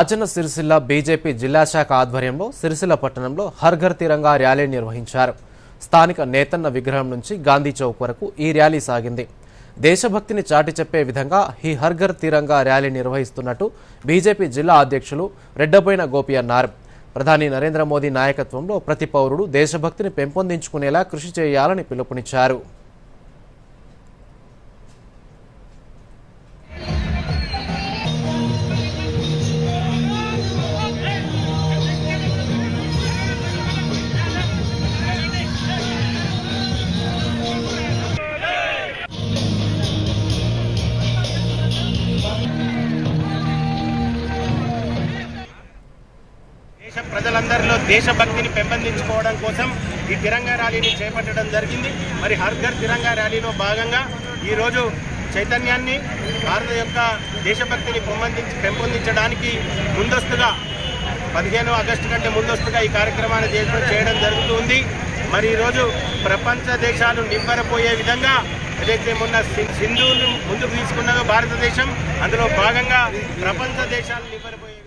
Rajanna Sircilla BJP జిల్లా శాఖ ఆధ్వర్యంలో సిరిసిల్ల పట్టణంలో హర్ ఘర్ తిరంగా ర్యాలీ నిర్వహించారు. స్థానిక నేతన్న విగ్రహం నుంచి గాంధీ చౌక్ వరకు ఈ ర్యాలీ సాగింది. దేశభక్తిని చాటి చెప్పే విధంగా ఈ హర్ ఘర్ తిరంగా ర్యాలీ నిర్వహిస్తున్నట్టు బీజేపీ జిల్లా అధ్యక్షులు రెడ్డబోయిన గోపి అన్నారు. ప్రధాని నరేంద్ర మోదీ నాయకత్వంలో ప్రతి పౌరుడు దేశభక్తిని పెంపొందించుకునేలా కృషి చేయాలని పిలుపునిచ్చారు. ప్రజలందరిలో దేశభక్తిని పెంపొందించుకోవడం కోసం ఈ తిరంగా ర్యాలీని చేపట్టడం జరిగింది. మరి హర్ ఘర్ తిరంగా ర్యాలీలో భాగంగా ఈరోజు చైతన్యాన్ని భారత యొక్క దేశభక్తిని పెంపొందించడానికి ముందస్తుగా 15 ఆగస్టు కంటే ముందస్తుగా ఈ కార్యక్రమాన్ని చేయడం జరుగుతుంది. మరి ఈరోజు ప్రపంచ దేశాలు నివ్వెరపోయే విధంగా ఏదైతే మొన్న సింధువును ముందుకు తీసుకున్నదో భారతదేశం, అందులో భాగంగా ప్రపంచ దేశాలు నివ్వెరపోయే